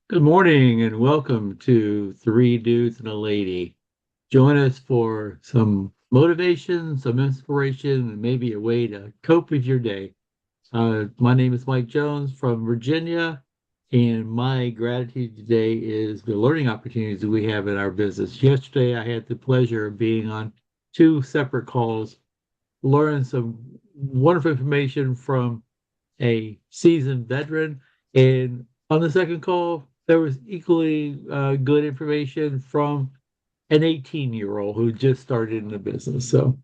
Good morning and welcome to Three Dudes and a Lady. Join us for some motivation, some inspiration, and maybe a way to cope with your day. My name is Mike Jones from Virginia, and my gratitude today is the learning opportunities that we have in our business. Yesterday, I had the pleasure of being on two separate calls, learning some wonderful information from a seasoned veteran. And on the second call, there was equally good information from an 18-year-old who just started in the business. So,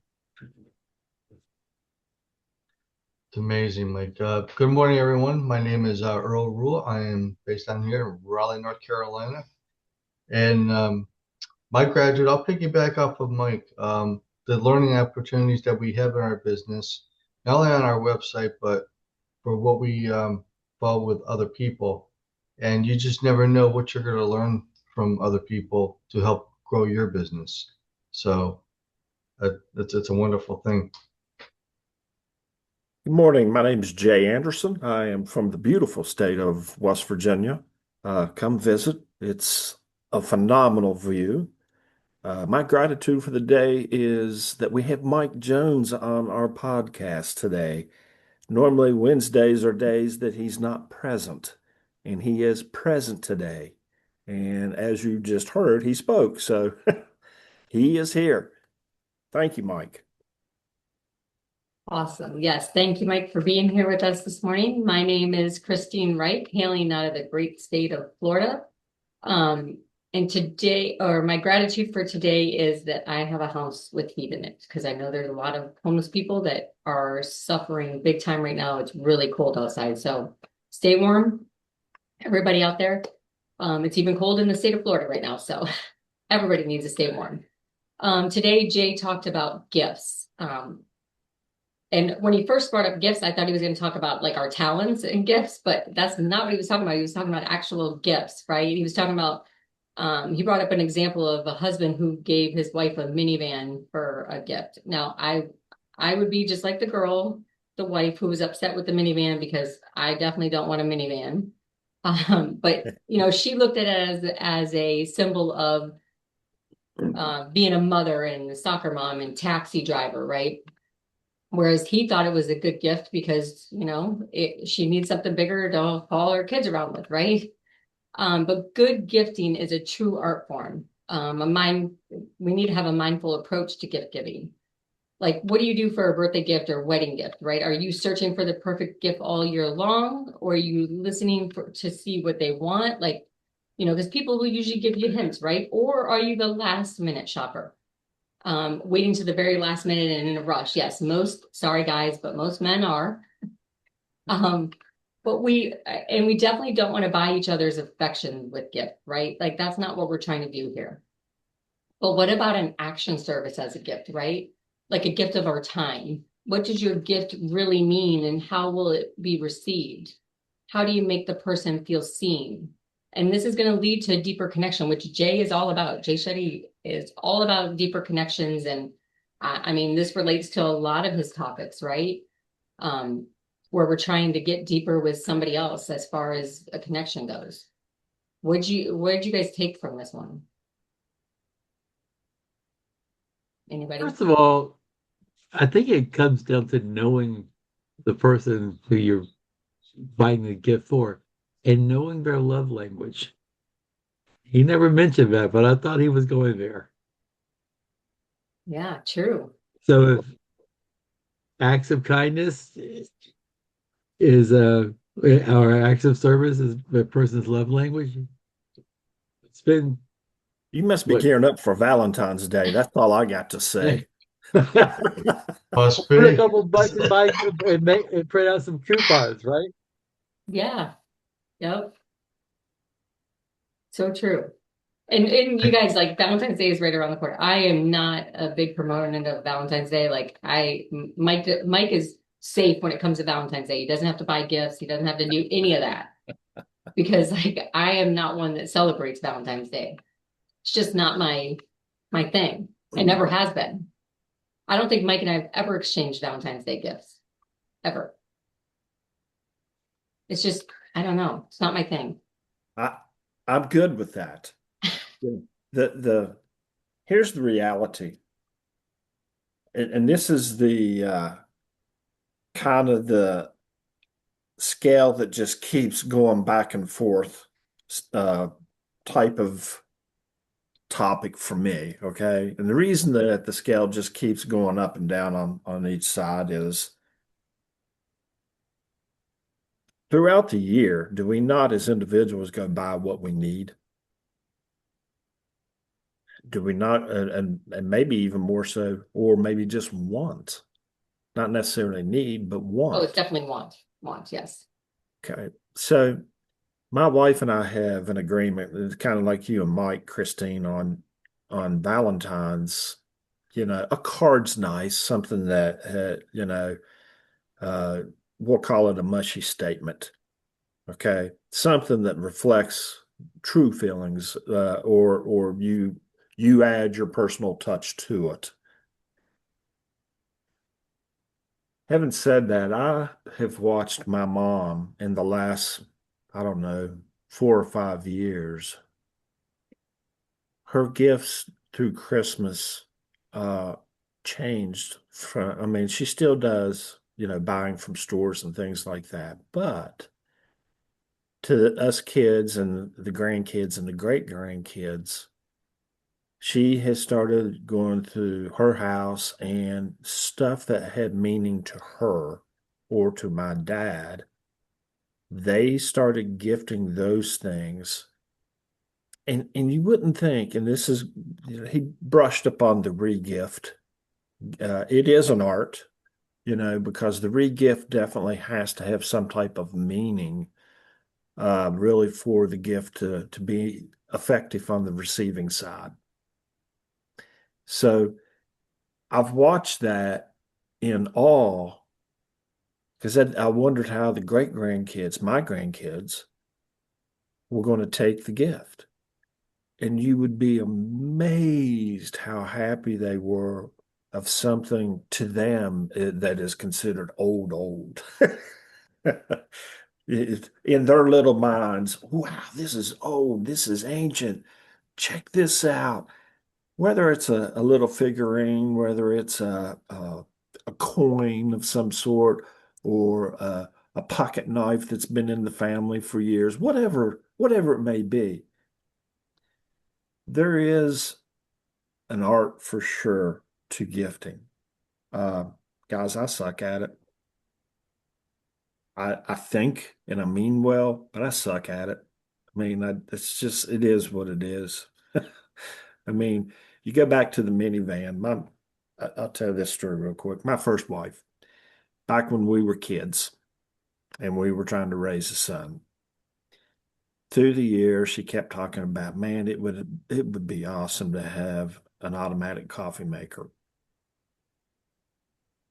It's amazing, Mike. Good morning, everyone. My name is Earl Rule. I am based down here in Raleigh, North Carolina. And my graduate, I'll piggyback off of Mike. The learning opportunities that we have in our business, not only on our website, but for what we follow with other people. And you just never know what you're going to learn from other people to help grow your business. So it's a wonderful thing. Good morning. My name is Jay Anderson. I am from the beautiful state of West Virginia. Come visit. It's a phenomenal view. My gratitude for the day is that we have Mike Jones on our podcast today. Normally, Wednesdays are days that he's not present, and he is present today. And as you just heard, he spoke. So he is here. Thank you, Mike. Awesome. Yes. Thank you, Mike, for being here with us this morning. My name is Christine Wright, hailing out of the great state of Florida. And today, or my gratitude for today is that I have a house with heat in it because I know there's a lot of homeless people that are suffering big time right now. It's really cold outside. So stay warm, everybody out there. It's even cold in the state of Florida right now. So everybody needs to stay warm. Today, Jay talked about gifts. And when he first brought up gifts, I thought he was going to talk about like our talents and gifts, but that's not what he was talking about. He was talking about actual gifts, right? He was talking about, he brought up an example of a husband who gave his wife a minivan for a gift. Now, I would be just like the girl, the wife who was upset with the minivan because I definitely don't want a minivan. But she looked at it as a symbol of being a mother and a soccer mom and taxi driver, right? Whereas he thought it was a good gift because, she needs something bigger to haul her kids around with, right? But good gifting is a true art form. We need to have a mindful approach to gift giving. Like, what do you do for a birthday gift or wedding gift, right? Are you searching for the perfect gift all year long? Or are you listening to see what they want? Like, because people will usually give you hints, right? Or are you the last minute shopper? Waiting to the very last minute and in a rush. Yes, sorry guys, but most men are. Um, but we definitely don't want to buy each other's affection with gift, right? Like that's not what we're trying to do here. But what about an action service as a gift, right? Like a gift of our time. What does your gift really mean and how will it be received? How do you make the person feel seen? And this is going to lead to a deeper connection, which Jay is all about. Jay Shetty is all about deeper connections. And this relates to a lot of his topics, right? Um, where we're trying to get deeper with somebody else as far as a connection goes. What did you guys take from this one? Anybody? first of all, I think it comes down to knowing the person who you're buying the gift for and knowing their love language. He never mentioned that, but I thought he was going there. Yeah, true. So if acts of kindness is our acts of service is the person's love language. It's been You must be what gearing up for Valentine's Day. That's all I got to say. Must put a be. couple bucks in my and print out some coupons, right? Yeah. Yep. So true. And you guys like Valentine's Day is right around the corner. I am not a big proponent of Valentine's Day. Like Mike is safe when it comes to Valentine's Day. He doesn't have to buy gifts. He doesn't have to do any of that because like I am not one that celebrates Valentine's Day. It's just not my thing. It never has been. I don't think Mike and I have ever exchanged Valentine's Day gifts ever. It's just I don't know. It's not my thing. I I'm good with that. The here's the reality, and this is the kind of the scale that just keeps going back and forth uh, type of topic for me. Okay. And the reason that the scale just keeps going up and down on each side is throughout the year, do we not as individuals go buy what we need? Do we not, and maybe even more so, or maybe just want, not necessarily need, but Oh, it's want. definitely want, yes. Okay. So my wife and I have an agreement. It's kind of like you and Mike, Christine, on Valentine's. A card's nice, something that uh, we'll call it a mushy statement. Okay, something that reflects true feelings, or you add your personal touch to it. Having said that, I have watched my mom in the last, I don't know, 4 or 5 years. Her gifts through Christmas uh, changed from, I mean, she still does, buying from stores and things like that. But to us kids and the grandkids and the great grandkids, she has started going to her house and stuff that had meaning to her or to my dad. They started gifting those things. And you wouldn't think, and this is, he brushed upon the regift. It is an art, because the regift definitely has to have some type of meaning, really, for the gift to be effective on the receiving side. So I've watched that in awe because I wondered how the great grandkids, my grandkids, were going to take the gift. And you would be amazed how happy they were of something to them that is considered old. In their little minds, wow, this is old, this is ancient. Check this out. Whether it's a little figurine, whether it's a coin of some sort, or a pocket knife that's been in the family for years, whatever it may be, there is an art for sure to gifting. Uh, Guys, I suck at it. I think and I mean well, but I suck at it. I mean, it is what it is. I mean, you go back to the minivan. I'll tell you this story real quick. My first wife, back when we were kids and we were trying to raise a son, through the years, she kept talking about, man, it would be awesome to have an automatic coffee maker.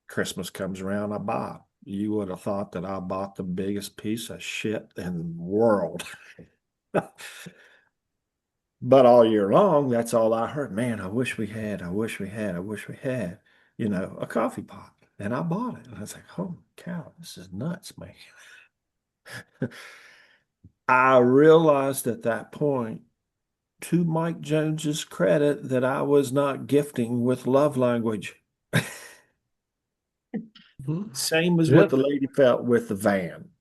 Christmas comes around, I buy it. You would have thought that I bought the biggest piece of shit in the world. But all year long, that's all I heard. Man, I wish we had, I wish we had, I wish we had, a coffee pot. And I bought it. And I was like, holy cow, this is nuts, man. I realized at that point, to Mike Jones's credit, that I was not gifting with love language. Mhm. Same as what Yep. the lady felt with the van.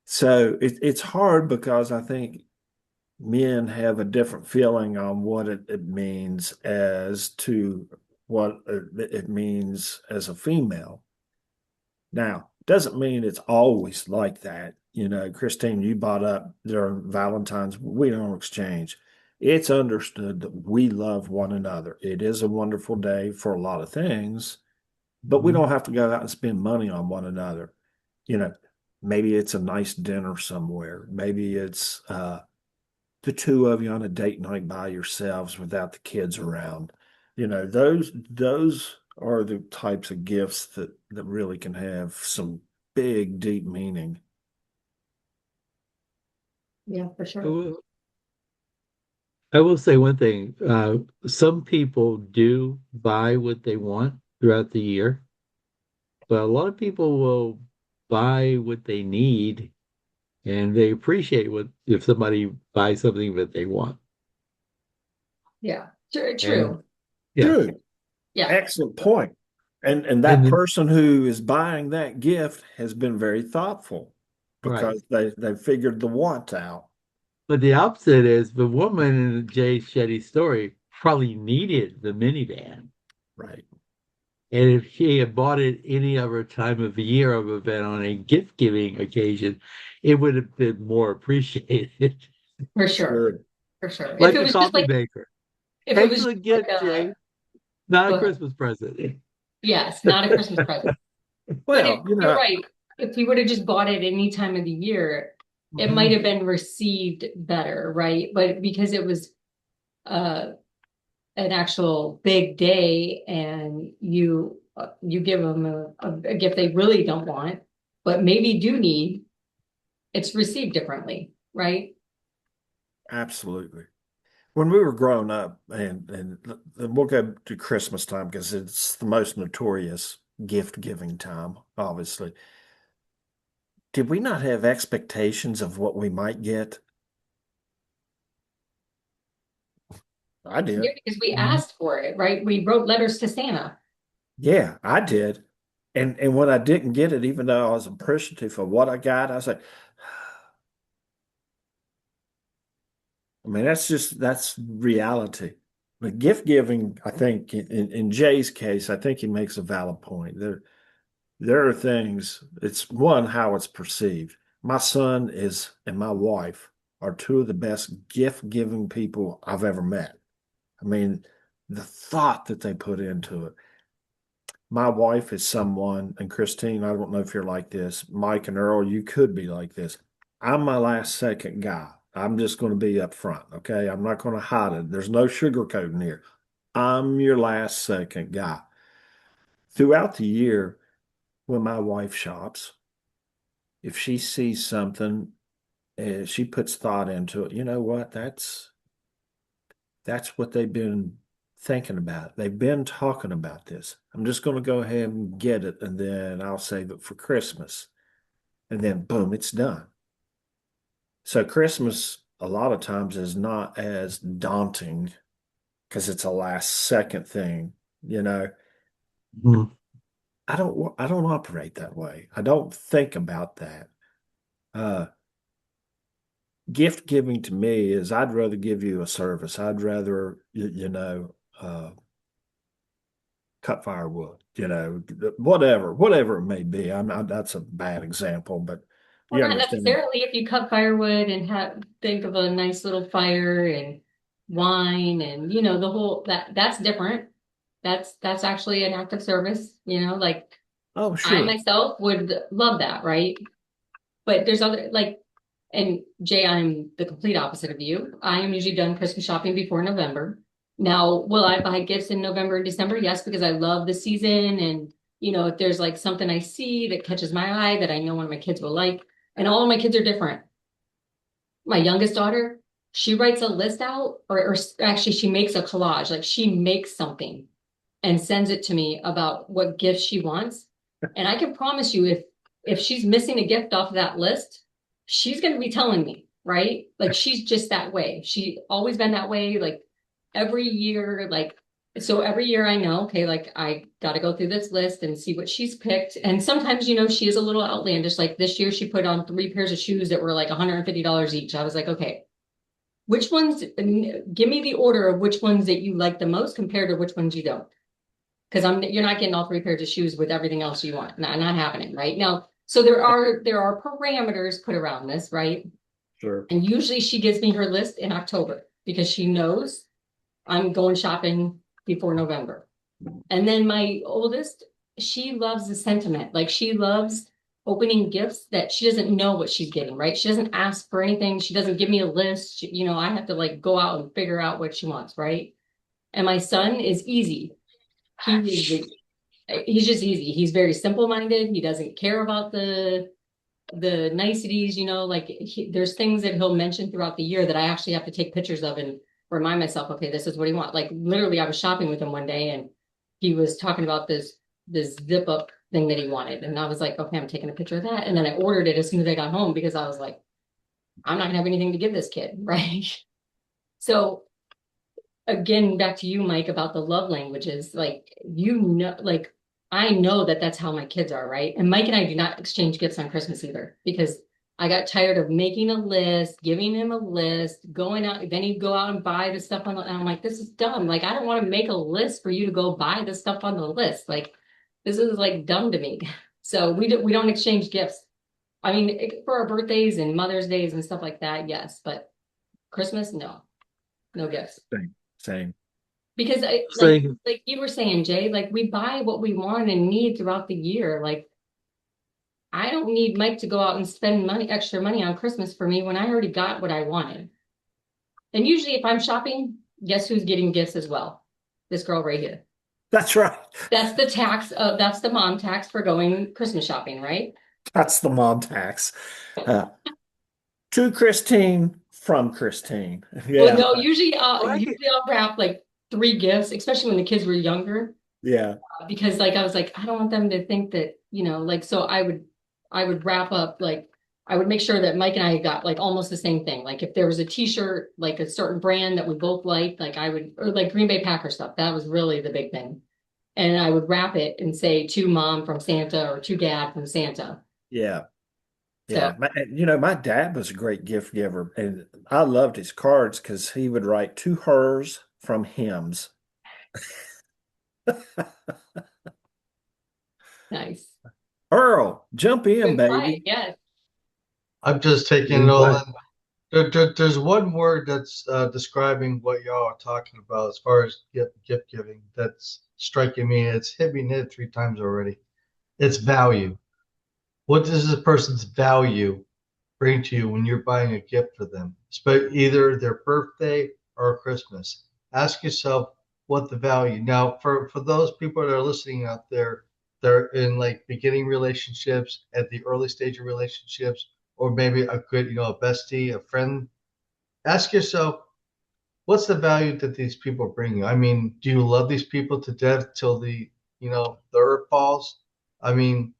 So it's hard because I think men have a different feeling on what it means as to what it means as a female. Now, doesn't mean it's always like that. Christine, you brought up during Valentine's, we don't exchange. It's understood that we love one another. It is a wonderful day for a lot of things, but we Mhm. don't have to go out and spend money on one another. You know, Maybe it's a nice dinner somewhere. Maybe it's the two of you on a date night by yourselves without the kids around. Those are the types of gifts that really can have some big, deep meaning. Yeah, for I sure. will, I will say one thing. Some people do buy what they want throughout the year, but a lot of people will buy what they need and they appreciate what if somebody buys something that they want. Yeah. True. And True. yeah, True. Yeah. Excellent point. And and that then person who is buying that gift has been very thoughtful right. because they figured the want out. But the opposite is the woman in Jay Shetty's story probably needed the minivan. Right. And if she had bought it any other time of the year of event on a gift giving occasion, it would have been more appreciated. For sure. Sure. For sure. If Like it a was just coffee like, maker. if it was just Excellent like gift, Jay. Not go a ahead. Christmas present. Yes, not a Christmas present. But Well, you you're know, right. If you would have just bought it any time of the year, it might Mhm. have been received better, right? But because it was uh an actual big day and you give them a gift they really don't want, but maybe do need, it's received differently, right? absolutely. When we were growing up, and we'll go to Christmas time because it's the most notorious gift giving time, obviously. Did we not have expectations of what we might get? I Yeah, did. because we Mhm. asked for it, right? We wrote letters to Santa. Yeah, I did. And when I didn't get it, even though I was appreciative of what I got, I was like, I mean, that's reality. But gift giving, I think, in Jay's case, I think he makes a valid point. There are things, it's one, how it's perceived. My son is and my wife are two of the best gift giving people I've ever met. I mean, the thought that they put into it. My wife is someone, and Christine, I don't know if you're like this. Mike and Earl, you could be like this. I'm my last second guy. I'm just going to be up front, okay? I'm not going to hide it. There's no sugarcoating here. I'm your last second guy. Throughout the year, when my wife shops, if she sees something, she puts thought into it. You know what? That's what they've been thinking about. They've been talking about this. I'm just going to go ahead and get it, and then I'll save it for Christmas. And then boom, it's done. So Christmas a lot of times is not as daunting because it's a last second thing. You know, Mhm. I don't operate that way. I don't think about that. Uh, Gift giving to me is I'd rather give you a service. I'd rather cut firewood, whatever it may be. I'm not, that's a bad example, but Well, you not understand. necessarily if you cut firewood and have think of a nice little fire and wine and the whole that's different. That's actually an act of service, like Oh, I sure. myself would love that, right? But there's other like and Jay, I'm the complete opposite of you. I am usually done Christmas shopping before November. Now, will I buy gifts in November and December? Yes, because I love the season and if there's like something I see that catches my eye that I know one of my kids will like, and all of my kids are different. My youngest daughter, she writes a list out, or actually she makes a collage, like she makes something and sends it to me about what gifts she wants. And I can promise you, if she's missing a gift off of that list, she's going to be telling me, right? Like she's just that way. She always been that way. Like every year, like so every year I know, okay, like I got to go through this list and see what she's picked. And sometimes, she is a little outlandish. Like this year, she put on 3 pairs of shoes that were like $150 each. I was like, okay, which ones? Give me the order of which ones that you like the most compared to which ones you don't. Because you're not getting all 3 pairs of shoes with everything else you want. Not happening, right? Now, so there are parameters put around this, right? Sure. And usually she gives me her list in October because she knows I'm going shopping before November. And then my oldest, she loves the sentiment. Like she loves opening gifts that she doesn't know what she's getting, right? She doesn't ask for anything. She doesn't give me a list. I have to like go out and figure out what she wants, right? And my son is easy. He is he's just easy. He's very simple-minded. He doesn't care about the niceties, like there's things that he'll mention throughout the year that I actually have to take pictures of and remind myself, okay, this is what he wants. Like literally I was shopping with him one day and he was talking about this zip up thing that he wanted. And I was like, okay, I'm taking a picture of that. And then I ordered it as soon as I got home because I was like, I'm not gonna have anything to give this kid, right? So again, back to you, Mike, about the love languages, like, like, I know that that's how my kids are, right? And Mike and I do not exchange gifts on Christmas either, because I got tired of making a list, giving him a list, going out, then he'd go out and buy the stuff on the, and I'm like, this is dumb. Like, I don't want to make a list for you to go buy the stuff on the list. Like, this is like dumb to me. So we don't exchange gifts. I mean, for our birthdays and Mother's Days and stuff like that, yes, but Christmas, no, no gifts. Same. Same. Because Saying, like you were saying, Jay, like, we buy what we want and need throughout the year. Like, I don't need Mike to go out and spend extra money on Christmas for me when I already got what I wanted. And usually if I'm shopping, guess who's getting gifts as well? This girl right here. That's right. That's the tax, that's the mom tax for going Christmas shopping, right? That's the mom tax. Uh, to Christine, from Christine. Well, Yeah. no, like it. usually I'll wrap like 3 gifts, especially when the kids were younger. Yeah. Because like I was like, I don't want them to think that, like, so I would wrap up, like, I would make sure that Mike and I got like almost the same thing. Like, if there was a t-shirt, like a certain brand that we both liked, like I would, or like Green Bay Packer stuff, that was really the big thing. And I would wrap it and say to mom from Santa or to dad from Santa. Yeah. So Yeah. My dad was a great gift giver, and I loved his cards because he would write to hers from hims. nice. Earl, jump in, Good fight, baby. yes. I'm just taking it all in. There's one word that's describing what y'all are talking about as far as gift giving that's striking me. It's hit me 3 times already. It's value. What does this person's value bring to you when you're buying a gift for them? Either their birthday or Christmas. Ask yourself what the value. Now, for those people that are listening out there, they're in like beginning relationships, at the early stage of relationships, or maybe a good, a bestie, a friend. Ask yourself, what's the value that these people bring you? I mean, do you love these people to death till the earth falls? I mean,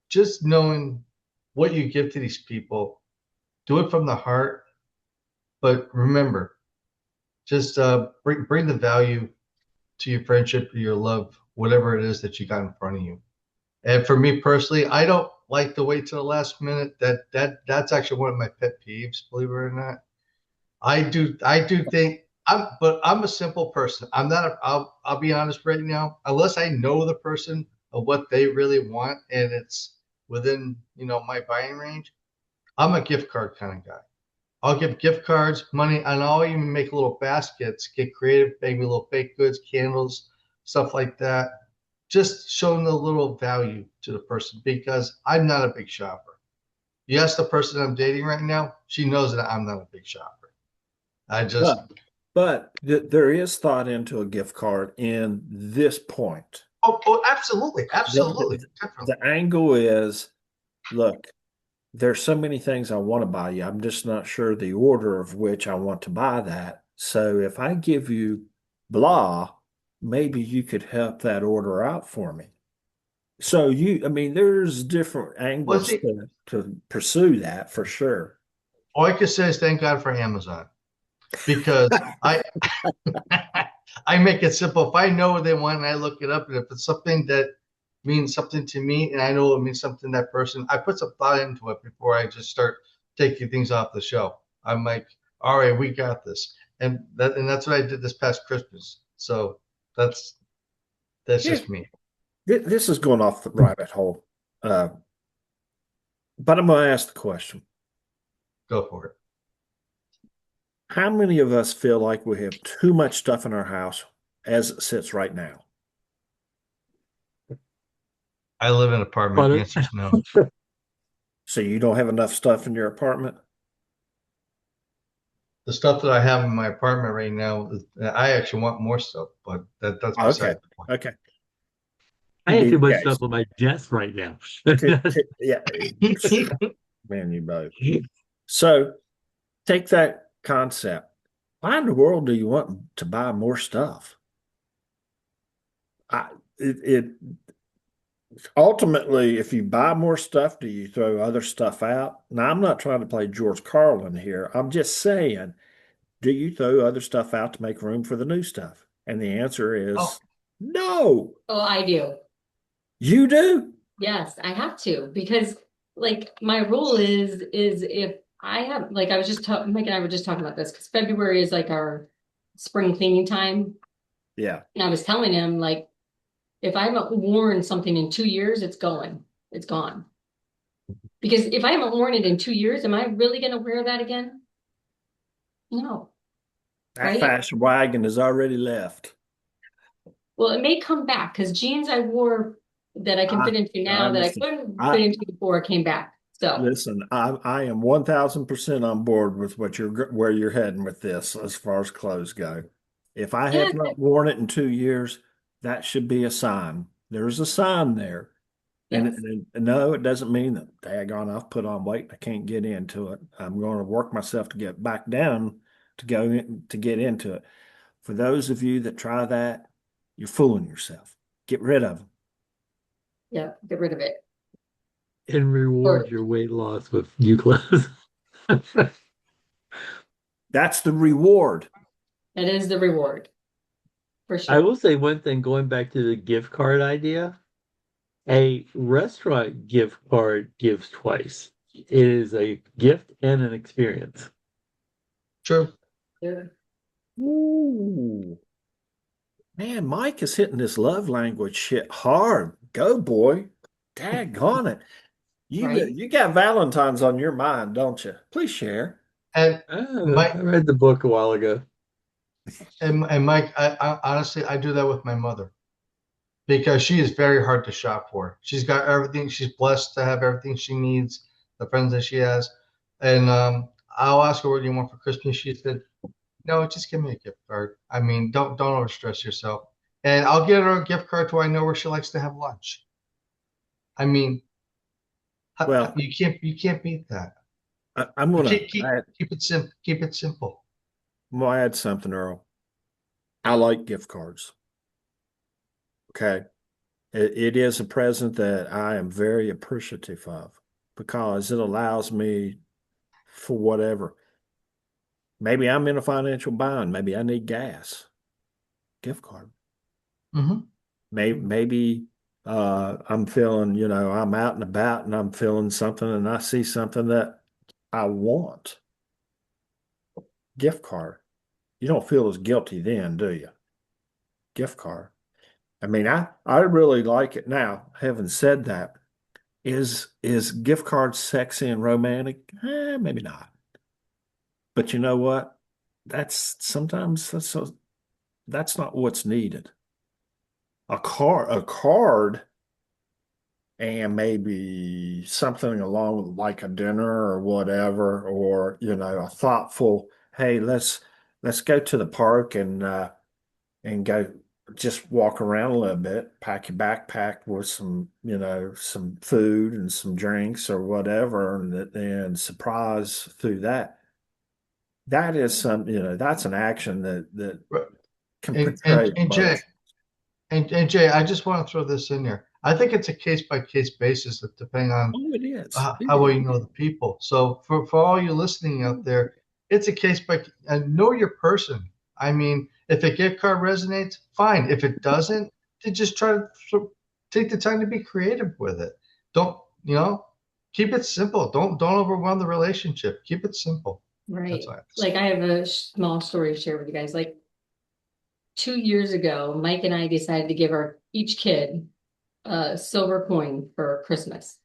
just knowing what you give to these people, do it from the heart. But remember, just bring the value to your friendship, your love, whatever it is that you got in front of you. And for me personally, I don't like to wait till the last minute. That's actually one of my pet peeves, believe it or not. I do think I'm a simple person. I'll be honest right now. Unless I know the person of what they really want and it's within, my buying range, I'm a gift card kind of guy. I'll give gift cards, money, and I'll even make little baskets, get creative, maybe little baked goods, candles, stuff like that. Just showing a little value to the person because I'm not a big shopper. You ask the person I'm dating right now, she knows that I'm not a big shopper. I just, There is thought into a gift card in this point. oh, absolutely, absolutely, definitely. The angle is, look, there's so many things I want to buy you. I'm just not sure the order of which I want to buy that. So if I give you blah, maybe you could help that order out for me. So there's different Well, angles see, to pursue that for sure. all I can say is thank God for Amazon because I I make it simple. If I know what they want and I look it up, and if it's something that means something to me and I know it means something to that person, I put some thought into it before I just start taking things off the shelf. I'm like, all right, we got this. And that's what I did this past Christmas. So that's Yeah, just me. this is going off the rabbit hole. But I'm going to ask the question. Go for it. How many of us feel like we have too much stuff in our house as it sits right now? I live in an apartment. The but answer is no. So you don't have enough stuff in your apartment? The stuff that I have in my apartment right now, I actually want more stuff, but that's Okay. beside the point. Okay. I have too much Okay. stuff on my desk right now. Yeah. Man, you both. So take that concept. Why in the world do you want to buy more stuff? I it ultimately, if you buy more stuff, do you throw other stuff out? Now, I'm not trying to play George Carlin here. I'm just saying, do you throw other stuff out to make room for the new stuff? And the answer Oh, is no. Oh, I do. You do? Yes, I have to because like my rule is if I have like I was just talking Mike and I were just talking about this because February is like our spring cleaning time. Yeah. And I was telling him like if I haven't worn something in 2 years, it's going. It's gone. Because if I haven't worn it in 2 years, am I really gonna wear that again? No, That right? fashion wagon has already left. Well, it may come back because jeans I wore that I can I, fit into I now that I understand. couldn't fit I into before came back. So listen. I am 1,000% on board with where you're heading with this as far as clothes go. If I yeah, have not worn it in 2 years, that should be a sign. There's a sign there. yes. And no, it doesn't mean that daggone I've put on weight. I can't get into it. I'm going to work myself to get back down to get into it. For those of you that try that, you're fooling yourself. Get rid of them. Yeah, get rid of it. And reward Or your weight loss with new clothes. That's the reward. that is the reward for I sure. will say one thing going back to the gift card idea. A restaurant gift card gives twice. It is a gift and an experience. true. Yeah. Ooh, man, Mike is hitting this love language shit hard. Go, boy. Daggone it. Right? You got Valentine's on your mind, don't you? Please share. And I Mike, read the book a while ago. and Mike, I honestly I do that with my mother because she is very hard to shop for. She's got everything. She's blessed to have everything she needs, the friends that she has, and I'll ask her what do you want for Christmas. She said, "No, just give me a gift card. I mean, don't overstress yourself." And I'll get her a gift card to I know where she likes to have lunch. I mean, Well, you can't beat that. I'm You gonna keep keep add, keep it simple. Keep it simple. I'm gonna add something, Earl. I like gift cards. Okay. It is a present that I am very appreciative of because it allows me for whatever. Maybe I'm in a financial bind. Maybe I need gas. Gift card. Hmm. Maybe I'm feeling, I'm out and about and I'm feeling something and I see something that I want. Gift card. You don't feel as guilty then, do you? Gift card. I mean, I really like it now. Having said that, is gift card sexy and romantic? Maybe not. But you know what? That's sometimes that's not what's needed. A card and maybe something along with like a dinner or whatever, or a thoughtful, hey, let's go to the park and go just walk around a little bit, pack your backpack with some food and some drinks or whatever, and surprise through that. That is that's an action that can And and portray and Jay, emotion. and Jay, I just want to throw this in there. I think it's a case by case basis, depending on Oh, it is. how well you know the people. So for all you listening out there, it's a case by and know your person. I mean, if a gift card resonates, fine. If it doesn't, then just try to take the time to be creative with it. Don't keep it simple. Don't overwhelm the relationship. Keep it simple. That's Right. all I have to say. Like I have a small story to share with you guys. Like 2 years ago, Mike and I decided to give our each kid a silver coin for Christmas.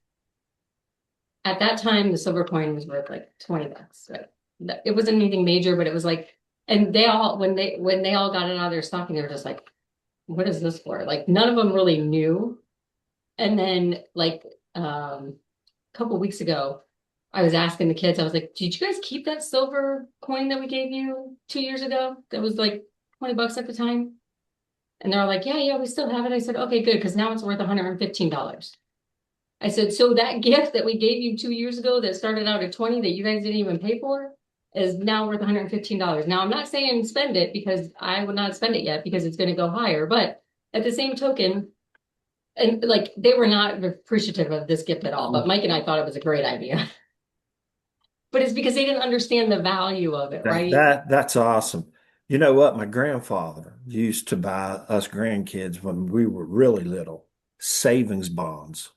At that time, the silver coin was worth like $20. Right? It wasn't anything major, but it was like, and they all when they all got it out of their stocking, they were just like, "What is this for?" Like none of them really knew. And then like a couple weeks ago, I was asking the kids, I was like, "Did you guys keep that silver coin that we gave you 2 years ago? That was like $20 at the time." And they're like, "Yeah, yeah, we still have it." I said, "Okay, good, because now it's worth $115." I said, "So that gift that we gave you 2 years ago that started out at 20 that you guys didn't even pay for is now worth $115." Now, I'm not saying spend it because I would not spend it yet because it's going to go higher. But at the same token, And like they were not appreciative of this gift at all, but Mike and I thought it was a great idea. But it's because they didn't understand the value of it, right? That's awesome. You know what? My grandfather used to buy us grandkids when we were really little savings bonds,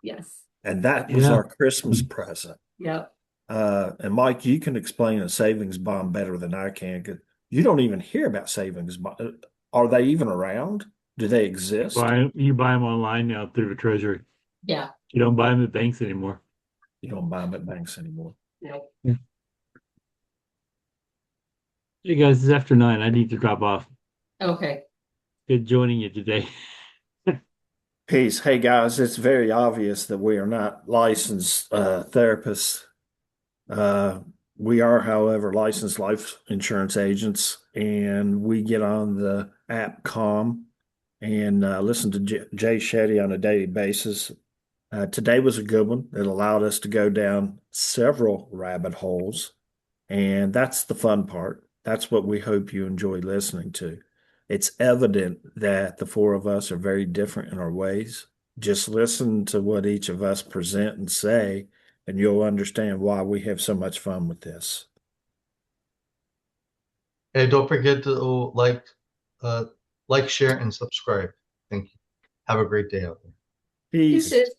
Yes. and that was Yeah. our Christmas present. Yep. And Mike, you can explain a savings bond better than I can, 'cause you don't even hear about savings bond. Are they even around? Do they exist? You buy them online now through the treasury. Yeah. You don't buy them at banks anymore. You don't buy them at banks anymore. Nope. Yeah. Hey guys, it's after 9. I need to drop off. Okay. Good joining you today. Peace. Hey guys, it's very obvious that we are not licensed therapists. Uh, we are, however, licensed life insurance agents, and we get on the app Calm and listen to Jay Shetty on a daily basis. Today was a good one. It allowed us to go down several rabbit holes, and that's the fun part. That's what we hope you enjoy listening to. It's evident that the four of us are very different in our ways. Just listen to what each of us present and say, and you'll understand why we have so much fun with this. Hey, don't forget to like, share, and subscribe. Thank you. Have a great day out there. Peace. Deuces.